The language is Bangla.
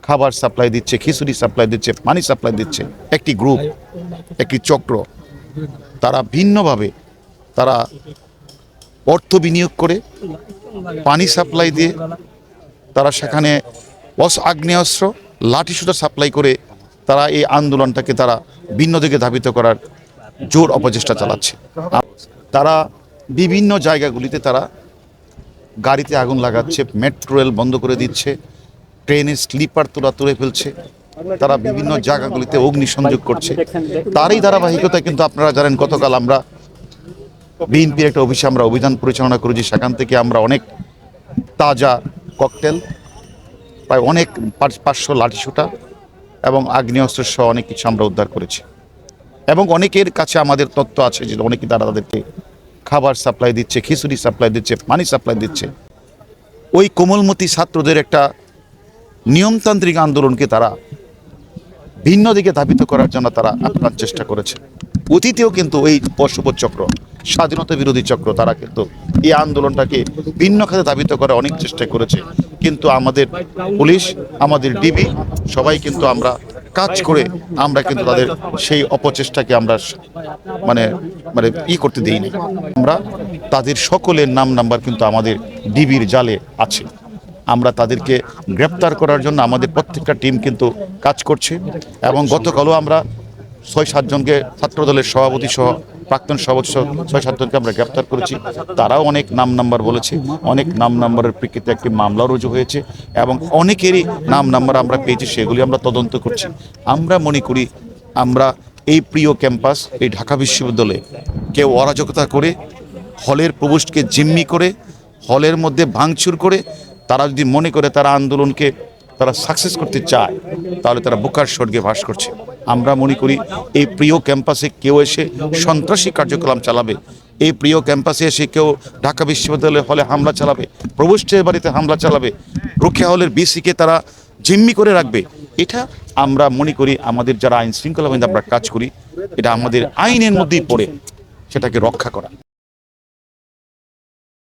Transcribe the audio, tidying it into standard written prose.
খাবার সাপ্লাই দিচ্ছে, খিচুড়ি সাপ্লাই দিচ্ছে, পানি সাপ্লাই দিচ্ছে। একটি গ্রুপ, একটি চক্র, তারা ভিন্নভাবে তারা অর্থ বিনিয়োগ করে পানি সাপ্লাই দিয়ে তারা সেখানে আগ্নেয়াস্ত্র লাঠিসোঁটা সাপ্লাই করে তারা এই আন্দোলনটাকে তারা ভিন্ন দিকে ধাবিত করার জোর অপচেষ্টা চালাচ্ছে। তারা বিভিন্ন জায়গাগুলিতে তারা গাড়িতে আগুন লাগাচ্ছে, মেট্রো রেল বন্ধ করে দিচ্ছে, ট্রেনের স্লিপার তোলা তুলে ফেলছে, তারা বিভিন্ন জায়গাগুলিতে অগ্নিসংযোগ করছে। তারই ধারাবাহিকতায় কিন্তু আপনারা জানেন গতকাল আমরা বিএনপির একটা অফিসে আমরা অভিযান পরিচালনা করেছি। সেখান থেকে আমরা অনেক তাজা ককটেল, প্রায় অনেক 500 লাঠিসোঁটা এবং আগ্নেয়াস্ত্র সহ অনেক কিছু আমরা উদ্ধার করেছি। এবং অনেকের কাছে আমাদের তথ্য আছে যে অনেকে তারা তাদেরকে খাবার সাপ্লাই দিচ্ছে, খিচুড়ি সাপ্লাই দিচ্ছে, পানি সাপ্লাই দিচ্ছে। ওই কোমলমতি ছাত্রদের একটা নিয়মতান্ত্রিক আন্দোলনকে তারা ভিন্ন দিকে ধাবিত করার জন্য তারা আপ্রাণ চেষ্টা করেছে। অতীতেও কিন্তু এই পশুপথ চক্র, স্বাধীনতা বিরোধী চক্র, তারা কিন্তু এই আন্দোলনটাকে ভিন্ন খাতে ধাবিত করার অনেক চেষ্টা করেছে। কিন্তু আমাদের পুলিশ, আমাদের ডিবি সবাই কিন্তু আমরা কাজ করে আমরা কিন্তু তাদের সেই অপচেষ্টাকে আমরা মানে মানে করতে দিইনি। আমরা তাদের সকলের নাম নাম্বার কিন্তু আমাদের ডিবির জালে আছে। আমরা তাদেরকে গ্রেপ্তার করার জন্য আমাদের প্রত্যেকটা টিম কিন্তু কাজ করছে। এবং গতকালও আমরা 6-7 জনকে ছাত্রদলের সভাপতি সহ প্রাক্তন সভাপতি সহ 6-7 জনকে আমরা গ্রেপ্তার করেছি। তারাও অনেক নাম নাম্বার বলেছে, অনেক নাম নাম্বারের প্রেক্ষিতে একটি মামলা রুজু হয়েছে এবং অনেকেরই নাম নাম্বার আমরা পেয়েছি, সেগুলি আমরা তদন্ত করছি। আমরা মনে করি আমরা এই প্রিয় ক্যাম্পাস, এই ঢাকা বিশ্ববিদ্যালয়ে কেউ অরাজকতা করে, হলের প্রবেশকে জিম্মি করে, হলের মধ্যে ভাঙচুর করে তারা যদি মনে করে তারা আন্দোলনকে তারা সাকসেস করতে চায়, তাহলে তারা বোকার স্বর্গে বাস করছে। আমরা মনে করি এই প্রিয় ক্যাম্পাসে কেউ এসে সন্ত্রাসী কার্যক্রম চালাবে, এই প্রিয় ক্যাম্পাসে এসে কেউ ঢাকা বিশ্ববিদ্যালয়ের হলে হামলা চালাবে, প্রভোস্টের বাড়িতে হামলা চালাবে, রক্ষা হলের বিসিকে তারা জিম্মি করে রাখবে, এটা আমরা মনে করি আমাদের যারা আইন শৃঙ্খলা বাহিনী আমরা কাজ করি, এটা আমাদের আইনের মধ্যেই পড়ে সেটাকে রক্ষা করা।